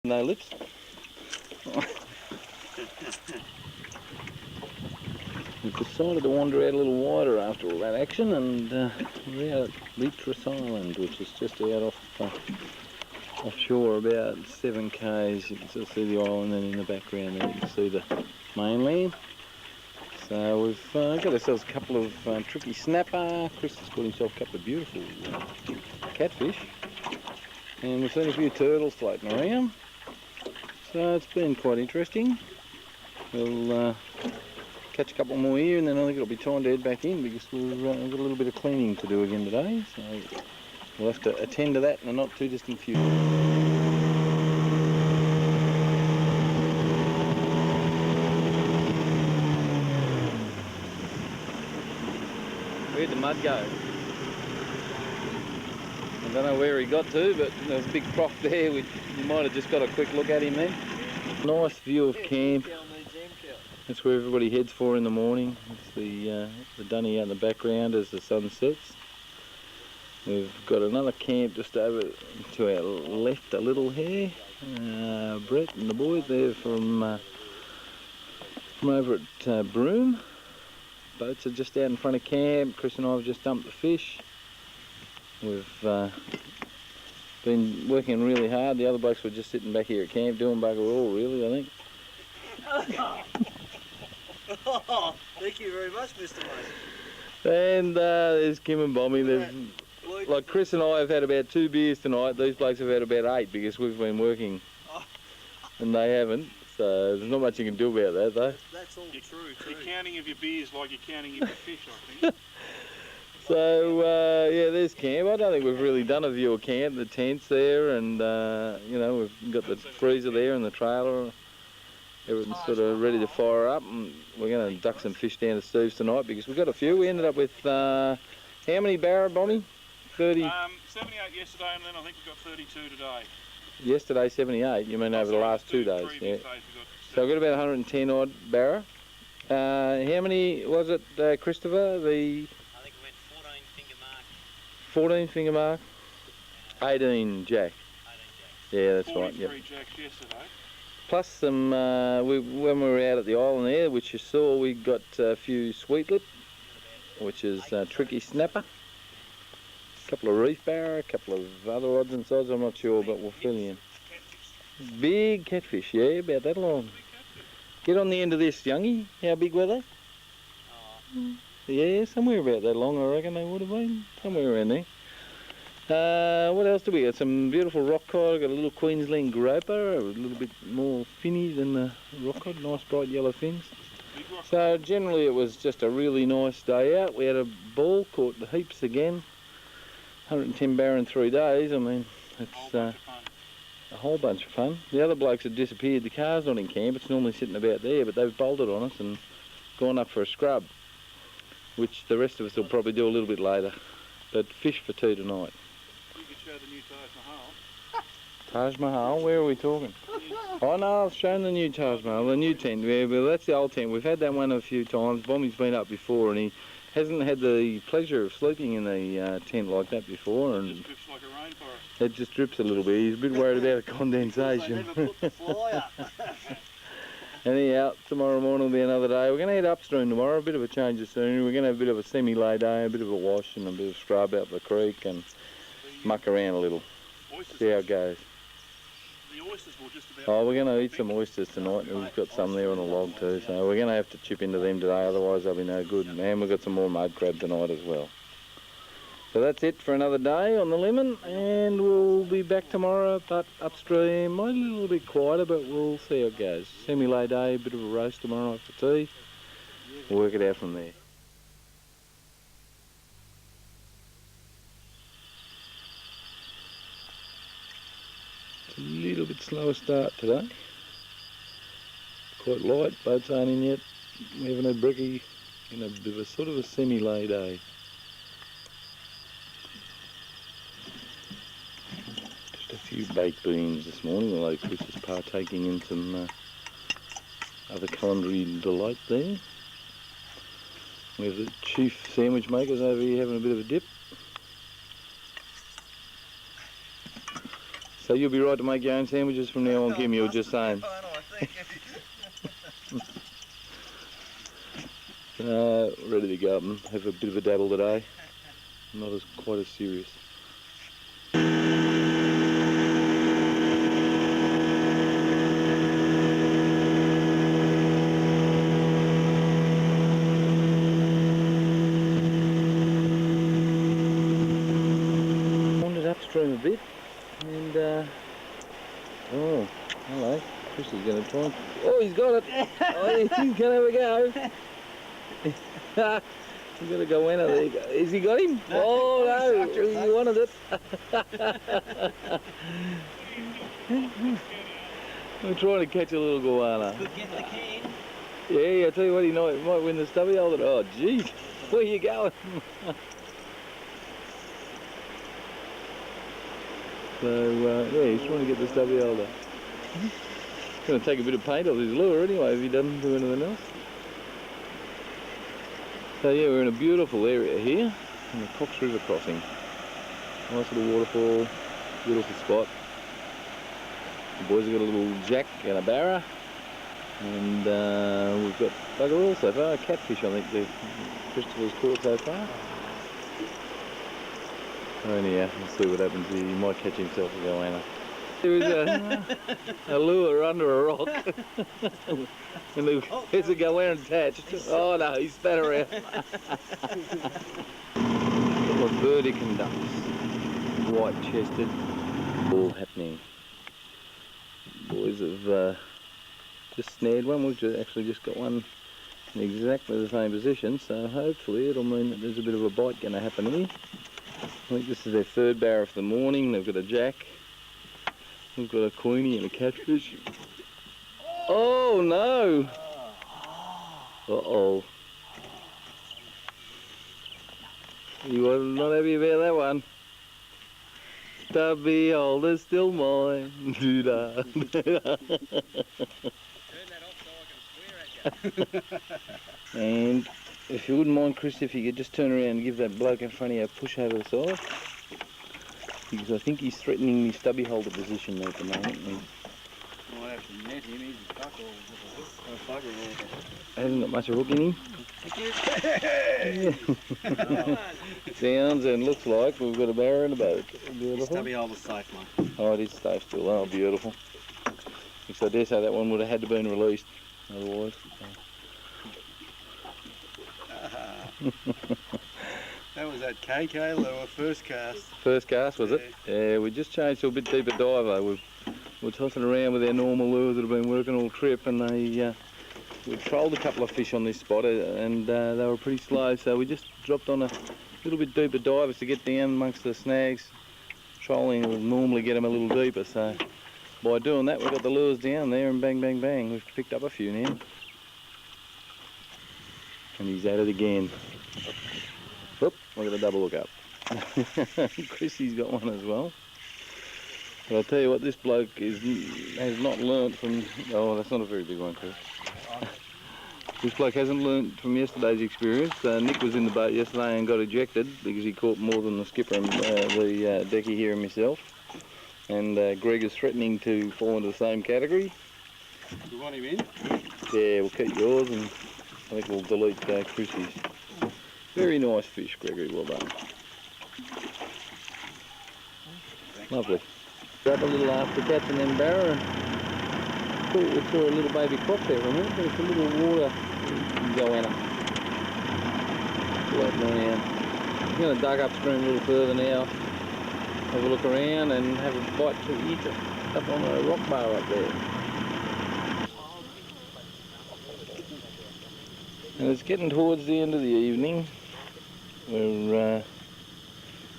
No lips. We've decided to wander out a little wider after all that action, and we're out at Beatrice Island, which is just out offshore about 7 k's. You can still see the island, and in the background there you can see the mainland. So we've got ourselves a couple of tricky snapper. Chris has got himself a couple of beautiful catfish, and we've seen a few turtles floating around. So it's been quite interesting. We'll catch a couple more here, and then I think it'll be time to head back in because we've got a little bit of cleaning to do again today. So we'll have to attend to that in the not too distant future. Where'd the mud go? I don't know where he got to, but there's a big croc there, which you might have just got a quick look at him then. Nice view of camp. That's where everybody heads for in the morning. It's the dunny out in the background as the sun sets. We've got another camp just over to our left a little here. Brett and the boys there from over at Broome. Boats are just out in front of camp. Chris and I have just dumped the fish. We've been working really hard. The other blokes were just sitting back here at camp doing bugger all, really, I think. Oh, thank you very much, Mr. Mate. And there's Kim and Bommy. Like Chris and I have had about 2 beers tonight. These blokes have had about 8 because we've been working and they haven't. So there's not much you can do about that, though. That's all true. You're counting of your beers like you're counting of your fish, I think. So yeah, there's camp. I don't think we've really done a view of camp. The tent's there, and you know, we've got the freezer there and the trailer. Everything's sort of ready to fire up, and we're going to duck some fish down to Steve's tonight because we've got a few. We ended up with how many barra, Bommy? 30. 78 yesterday, and then I think we've got 32 today. Yesterday 78. You mean over the last 2 days? Yeah. So we've got about 110 odd barra. How many was it, Christopher? I think we went 14 finger mark. 14 finger mark. 18 jack. 18 jacks. Yeah, that's right. 43 jacks yesterday. Plus some, when we were out at the island there, which you saw, we got a few sweetlip, which is tricky snapper, a couple of reef barra, a couple of other odds and sods, I'm not sure, but we'll fill you in. Big catfish, yeah, about that long. Get on the end of this, youngie. How big were they? Yeah, somewhere about that long, I reckon they would have been. Somewhere around there. What else do we got? Some beautiful rock cod. Got a little Queensland groper, a little bit more finny than the rock cod. Nice bright yellow fins. So generally it was just a really nice day out. We had a ball, caught the heaps again. 110 barra in 3 days. I mean, it's a whole bunch of fun. The other blokes have disappeared. The car's not in camp. It's normally sitting about there, but they've bolted on us and gone up for a scrub, which the rest of us will probably do a little bit later. But fish for 2 tonight. You could show the new Taj Mahal. Taj Mahal, where are we talking? Oh no, I've shown the new Taj Mahal, the new tent. Yeah, well, that's the old tent. We've had that one a few times. Bommy's been up before and he hasn't had the pleasure of sleeping in the tent like that before. And It just drips like a rainforest. it just drips a little bit. He's a bit worried about the condensation. They never put the fly up. Anyhow, tomorrow morning will be another day. We're going to head upstream tomorrow, a bit of a change of scenery. We're going to have a bit of a semi-lay day, a bit of a wash and a bit of scrub out the creek and muck around a little. See how it goes. The oysters will just about... Oh, we're going to eat some oysters tonight. We've got some there on the log too, so we're going to have to chip into them today, otherwise they'll be no good. And we've got some more mud crab tonight as well. So that's it for another day on the lemon, and we'll be back tomorrow, but upstream, might be a little bit quieter, but we'll see how it goes. Semi-lay day, a bit of a roast tomorrow night for tea. We'll work it out from there. It's a little bit slower start today. Quite light, boats aren't in yet. We haven't had brekkie in a bit of a sort of a semi-lay day. A few baked beans this morning, although Chris is partaking in some other culinary delight there. We have the chief sandwich makers over here having a bit of a dip. So you'll be right to make your own sandwiches from now on, Kim, you were just saying. Ready to go up and have a bit of a dabble today. Not as quite as serious. Wandered upstream a bit and oh, hello. Chris is going to try and... Oh, he's got it! Oh, he's going to have a go. He's got to go in. There you go. Has he got him? No, Oh no, sucked he wanted it. I'm trying to catch a little goanna. Could get the can. Yeah, I tell you what, he might win the stubby holder. Oh, geez, where you going? So, yeah, he's trying to get the stubby holder. It's going to take a bit of paint off his lure anyway if he doesn't do anything else. So yeah, we're in a beautiful area here, in the Cox River crossing. Nice little waterfall, beautiful spot. The boys have got a little jack and a barra, and we've got bugger all so far, catfish I think Christopher's caught so far. Oh anyhow, we'll see what happens here. He might catch himself a goanna. There is a lure under a rock. And look, there's a goanna attached. Oh no, he spat around. Couple of Burdekin ducks, white-chested, all happening. Boys have just snared one. We've actually just got one in exactly the same position, so hopefully it'll mean that there's a bit of a bite going to happen here. I think this is their third barra for the morning. They've got a jack. We've got a queenie and a catfish. Oh no! Uh-oh. You were not happy about that one. Stubby holder still mine. Doo-dah. Turn that off so I can swear at you. And if you wouldn't mind, Chris, if you could just turn around and give that bloke in front of you a push over the side. Because I think he's threatening the stubby holder position at the moment. Might have to net him, he's a bugger all. Hasn't got much of a hook in him. Sounds and looks like we've got a barra and a boat. Beautiful. Stubby holder's safe, mate. Oh, it is safe still. Oh, beautiful. So I dare say that one would have had to been released otherwise. That was that KK lure, first cast. First cast, was it? Yeah, we just changed to a bit deeper dive though. We're tossing around with our normal lures that have been working all trip, and we trolled a couple of fish on this spot, and they were pretty slow, so we just dropped on a little bit deeper divers to get down amongst the snags. Trolling will normally get them a little deeper, so by doing that we've got the lures down there, and bang, bang, bang, we've picked up a few now. And he's at it again. Oop, we're going to double look up. Chrissy's got one as well. But I'll tell you what, this bloke has not learnt from... Oh, that's not a very big one, Chris. This bloke hasn't learnt from yesterday's experience. Nick was in the boat yesterday and got ejected because he caught more than the skipper and the decky here and myself. And Greg is threatening to fall into the same category. You want him in? Yeah, we'll keep yours and I think we'll delete Chrissy's. Very nice fish, Gregory, well done. Lovely. Grab a little after catching them barra. Thought we saw a little baby crop there from it, but it's a little water goanna. Floating around. I'm going to duck upstream a little further now, have a look around and have a bite to eat up on a rock bar up there. And it's getting towards the end of the evening. We're,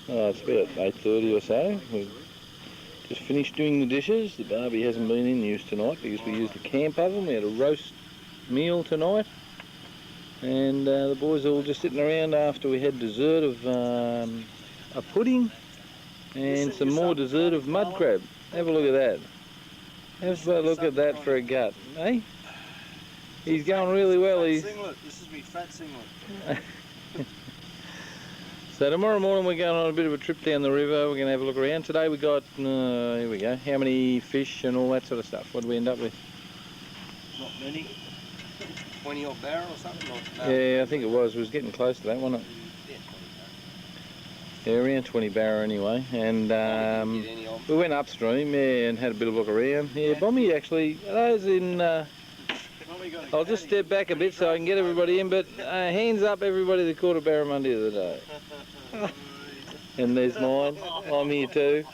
it's about 8:30 or so. We've just finished doing the dishes. The barbie hasn't been in use tonight because we used the camp oven. We had a roast meal tonight. And the boys are all just sitting around after we had dessert of a pudding and some more dessert of mud crab. Have a look at that. Have a look at that for a gut, eh? He's going really well. This is me fat singlet. So tomorrow morning we're going on a bit of a trip down the river. We're going to have a look around. Today we got, here we go, how many fish and all that sort of stuff. What do we end up with? Not many. 20 odd barrel or something? Yeah, I think it was. It was getting close to that, wasn't it? Yeah, around 20 barra anyway. And we went upstream and had a bit of a look around. Yeah, Bommy actually, those in... I'll just step back a bit so I can get everybody in, but hands up everybody that caught a Barramundi the other day. And there's mine. I'm here too.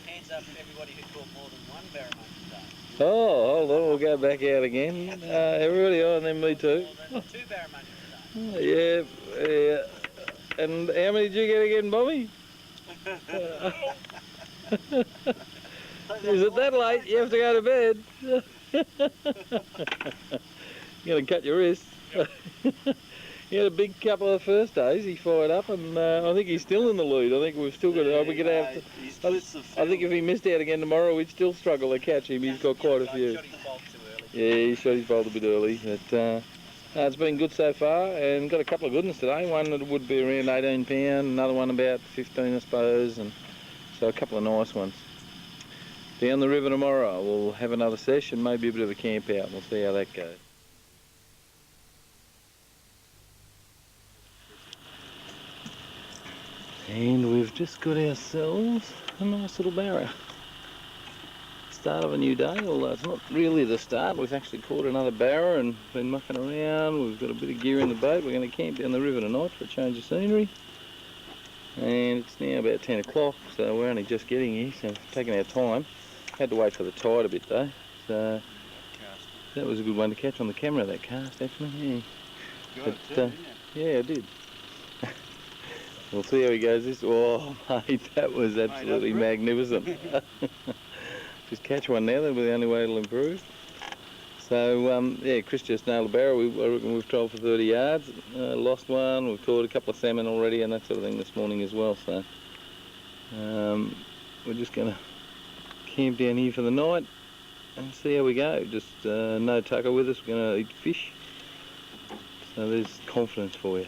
Hands up for everybody who caught more than one barramundi today. Oh, hold on, we'll go back out again. Everybody on, and then me too. More than 2 barramundi today. Yeah. And how many did you get again, Bobby? Is it that late? You have to go to bed. You're going to cut your wrist. He had a big couple of first days. He fired up, and I think he's still in the lead. I think we've still got to. We're going to have to. I think if he missed out again tomorrow, we'd still struggle to catch him. He's got quite a few. Yeah, he shot his bolt a bit early. But it's been good so far, and got a couple of good ones today. One that would be around 18 pound, another one about 15, I suppose, and so a couple of nice ones. Down the river tomorrow, we'll have another session, maybe a bit of a camp out. We'll see how that goes. And we've just got ourselves a nice little barra. Start of a new day, although it's not really the start. We've actually caught another barra and been mucking around. We've got a bit of gear in the boat. We're going to camp down the river tonight for a change of scenery. And it's now about 10 o'clock, so we're only just getting here, so taking our time. Had to wait for the tide a bit though, so that was a good one to catch on the camera, that cast actually. Yeah, but, yeah, I did. We'll see how he goes this. Oh, mate, that was absolutely magnificent. Just catch one now, that'll be the only way it'll improve. So, yeah, Chris just nailed a barra. I reckon we've trialled for 30 yards. Lost one, we've caught a couple of salmon already and that sort of thing this morning as well. So, we're just going to camp down here for the night and see how we go. Just no tucker with us, we're going to eat fish. So there's confidence for you.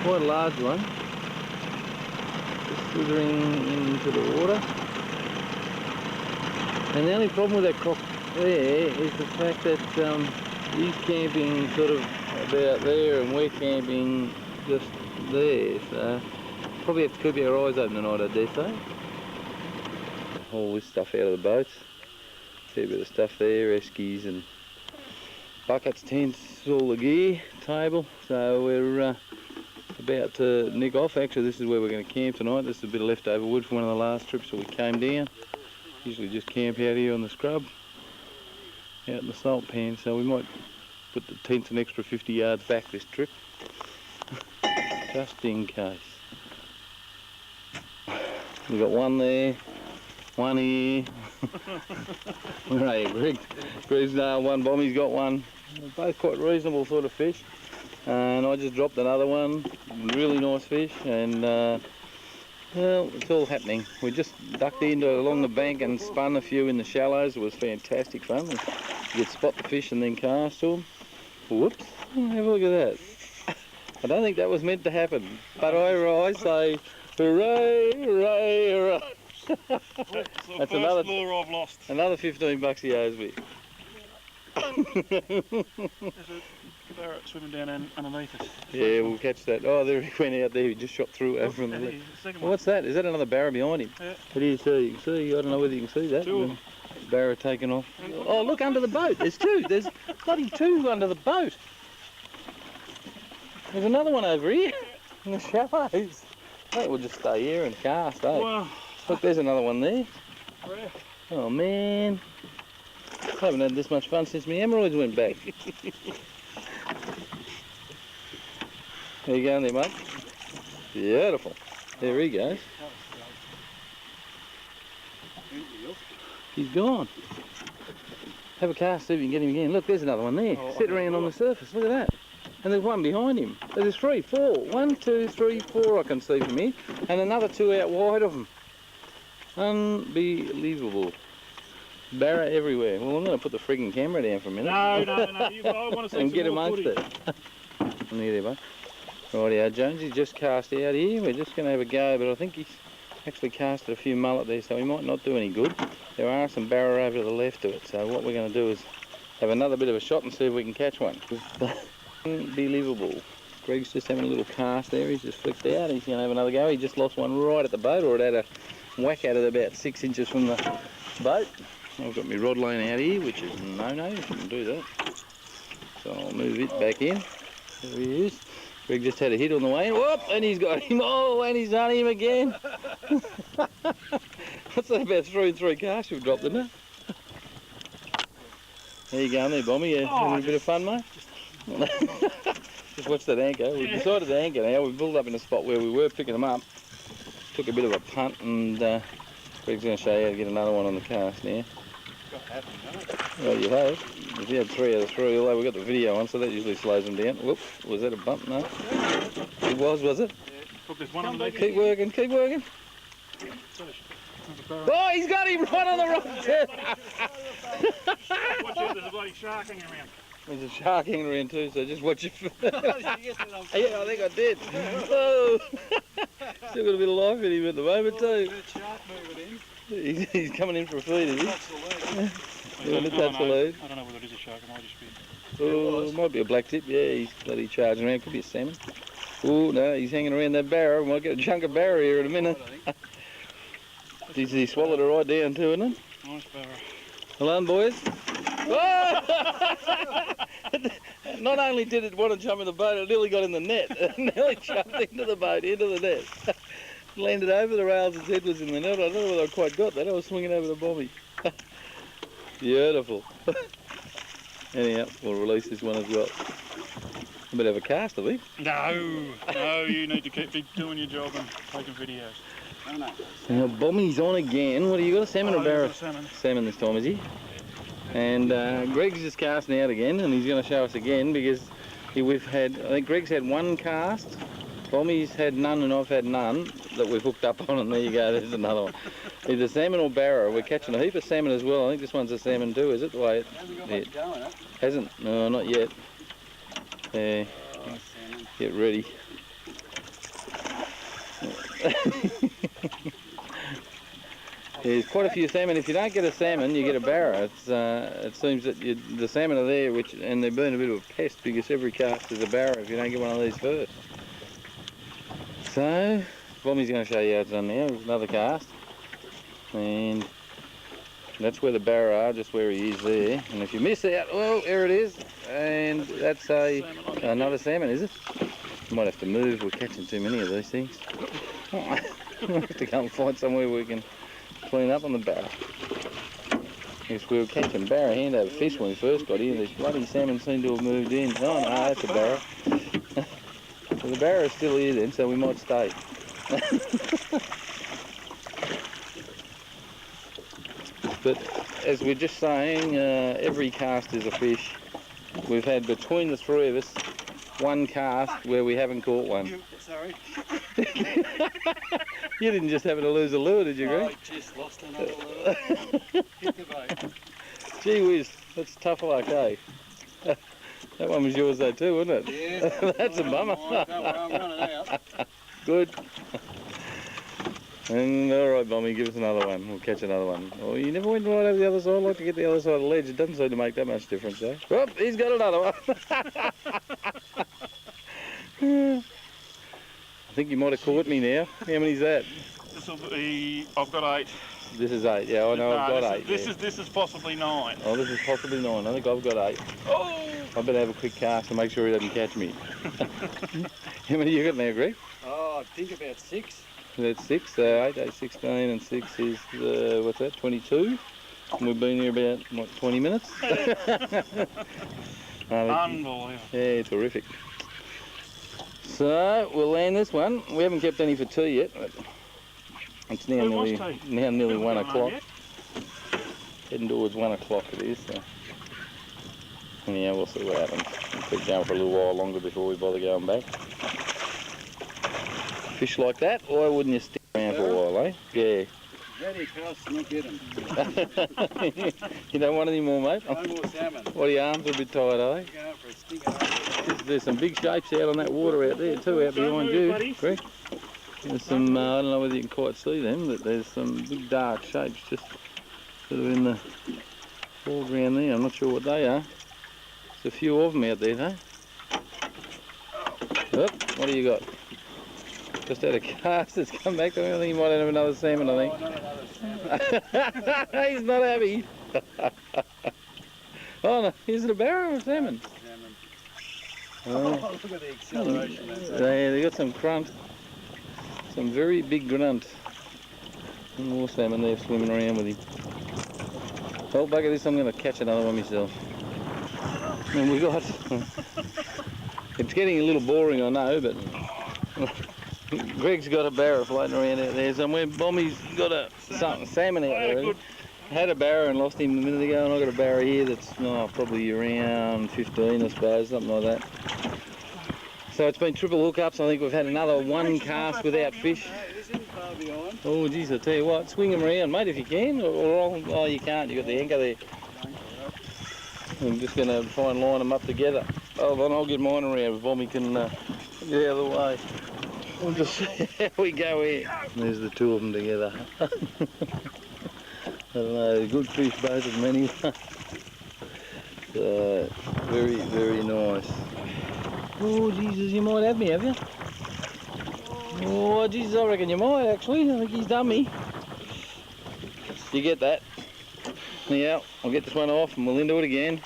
Quite a large one. Just slithering into the water. And the only problem with that croc there is the fact that he's camping sort of about there and we're camping just there. So probably have to keep our eyes open tonight, I dare say. All this stuff out of the boats. See a bit of stuff there, eskies and buckets, tents, all the gear, table. So we're about to nick off. Actually, this is where we're going to camp tonight. This is a bit of leftover wood from one of the last trips that we came down. Usually just camp out here on the scrub, out in the salt pan. So we might put the tents an extra 50 yards back this trip, just in case. We've got one there. One here. Where are you, Greg? Greg's one, Bommy's got one. They're both quite reasonable sort of fish. And I just dropped another one, really nice fish, and well, it's all happening. We just ducked along the bank and spun a few in the shallows. It was fantastic fun. You could spot the fish and then cast to them. Whoops, have a look at that. I don't think that was meant to happen, but I say, hooray, hooray, hooray. That's another lure I've lost. Another $15 he owes me. There's a barret swimming down underneath us. Yeah, we'll catch that. Oh, there he went out there. He just shot through over on the left. Well, what's that? Is that another barra behind him? Yeah. It is. You can see. I don't know whether you can see that. Two. Barra taken off. Oh, look under the boat. There's two. There's bloody two under the boat. There's another one over here in the shallows. I think we'll just stay here and cast, eh? Well, look, there's another one there. Where? Oh man, I haven't had this much fun since my hemorrhoids went back. There you go there, mate. Beautiful. There he goes. He's gone. Have a cast, see if you can get him again. Look, there's another one there. Sitting around on the surface. Look at that. And there's one behind him. There's 3, 4. 1, 2, 3, 4 I can see from here. And another 2 out wide of them. Unbelievable. Barra everywhere. Well, I'm going to put the frigging camera down for a minute. No. I want to see and some get more amongst footage. it. Near there, bud. Rightio, Jonesy just cast out here. We're just going to have a go, but I think he's actually casted a few mullet there, so he might not do any good. There are some barra over to the left of it, so what we're going to do is have another bit of a shot and see if we can catch one. Unbelievable. Greg's just having a little cast there. He's just flicked out. He's going to have another go. He just lost one right at the boat, or it had a whack at it about 6 inches from the boat. I've got my rod laying out here, which is no-no. You shouldn't do that. So I'll move it back in. There he is. Greg just had a hit on the way in. Whoop! And he's got him. Oh, and he's done him again. What's that, about 3 and 3 casts you've dropped, isn't it? There you go, there, Bommy. Yeah, having a bit of fun, mate? Just watch that anchor. We've decided to anchor now. We've built up in a spot where we were picking them up. Took a bit of a punt, and Greg's going to show you how to get another one on the cast now. Well, you have. If you had 3 out of 3, although we've got the video on, so that usually slows them down. Whoop, was that a bump? No. It was it? Yeah. Look, there's one underneath. Keep working, keep working. Oh, he's got him right on the rock too. Watch out, there's a bloody shark hanging around. There's a shark hanging around too, so just watch your yeah, I think I did. Oh. Still got a bit of life in him at the moment too. He's coming in for a feed, is he? You want to touch the lead? I don't know whether it is a shark, it might just be... Oh, it might be a black tip. Yeah, he's bloody charging around. Could be a salmon. Oh, no, he's hanging around that barra. We might get a chunk of barra here in a minute. He swallowed it right down too, isn't it? Nice barra. Hold on, boys. Oh! Not only did it want to jump in the boat, it nearly got in the net. It nearly jumped into the boat, into the net. Landed over the rails, its head was in the net. I don't know whether I quite got that. I was swinging over the Bommy. Beautiful. Anyhow, we'll release this one as well. A bit of a cast, have we? No, you need to keep doing your job and taking videos. Now, Bommy's on again. What do you got, a salmon or barra? Salmon. Salmon this time, is he? And Greg's just casting out again, and he's going to show us again because I think Greg's had 1 cast, Bommy's had none, and I've had none that we've hooked up on, and there you go, there's another one. Either salmon or barra. We're catching a heap of salmon as well. I think this one's a salmon too, is it? The way it Hasn't got much going, eh? hasn't? No, not yet. Yeah, get ready. There's quite a few salmon. If you don't get a salmon, you get a barra. It seems that the salmon are there, and they've been a bit of a pest because every cast is a barra if you don't get one of these first. So, Bommy's going to show you how it's done now. There's another cast. And that's where the barra are, just where he is there. And if you miss out, well, there it is. And that's another salmon, is it? We might have to move. We're catching too many of these things. We'll have to go and find somewhere we can clean up on the barra. Yes, we were catching barra hand over fist when we first got here. These bloody salmon seem to have moved in. Oh no, that's a barra. So the barra is still here then, so we might stay. But as we're just saying, every cast is a fish. We've had between the 3 of us 1 cast where we haven't caught one. Sorry. You didn't just happen to lose a lure, did you, Greg? I just lost another lure. Hit the boat. Gee whiz, that's tough luck, eh? That one was yours though too, wasn't it? Yeah. That's a bummer. Don't worry, I'm running out. Good. And alright, Bommy, give us another one. We'll catch another one. Oh, you never went right over the other side? I'd like to get the other side of the ledge. It doesn't seem to make that much difference, eh? Oh, he's got another one. I think you might have caught me now. How many's that? This will be, I've got 8. This is 8, yeah, I know I've got 8. This is possibly 9. Oh, this is possibly 9. I think I've got 8. Oh! I better have a quick cast to make sure he doesn't catch me. How many you got now, Greg? Oh, I think about 6. That's 6, 8, 8, 16, and 6 is, what's that, 22? And we've been here about, what, 20 minutes? Unbelievable. Yeah, terrific. So, we'll land this one. We haven't kept any for tea yet. But it's now nearly 1 o'clock. Heading towards 1 o'clock it is. So. Anyhow, we'll see what happens. We'll keep going for a little while longer before we bother going back. Fish like that, why wouldn't you stick around for a while, eh? Yeah. Ready, Carl, not get him. You don't want any more, mate? No more salmon. What, your arms are a bit tired, are they? Going out for a stinker. There's some big shapes out on that water out there too, out behind you, Greg. There's some, I don't know whether you can quite see them, but there's some big dark shapes just sort of in the foreground there. I'm not sure what they are. There's a few of them out there, though. Oh, what do you got? Just had a cast that's come back to me. I think he might have another salmon, I think. Oh, not another salmon. He's not happy. Oh no, is it a barra or salmon? Salmon. Oh. Oh, look at the acceleration. They got some grunt. Some very big grunt. And more salmon there swimming around with him. Oh, bugger this, I'm going to catch another one myself. And we got... It's getting a little boring, I know, but... Greg's got a barra floating around out there somewhere. Bommy's got a salmon out there. Really. Had a barra and lost him a minute ago, and I've got a barra here that's probably around 15, I suppose, something like that. So it's been triple hookups. I think we've had another one cast without fish. This isn't far behind. Oh, geez, I tell you what, swing them around, mate, if you can. Oh, you can't. You've got the anchor there. I'm just going to try and line them up together. Hold on, I'll get mine around if Bommy can get out of the way. We'll just see how we go here. There's the two of them together. I don't know, good fish, both of them anyway. So, very, very nice. Oh, Jesus, you might have me, have you? Oh, Jesus, I reckon you might, actually. I think he's done me. You get that? Yeah, I'll get this one off and we'll into it again.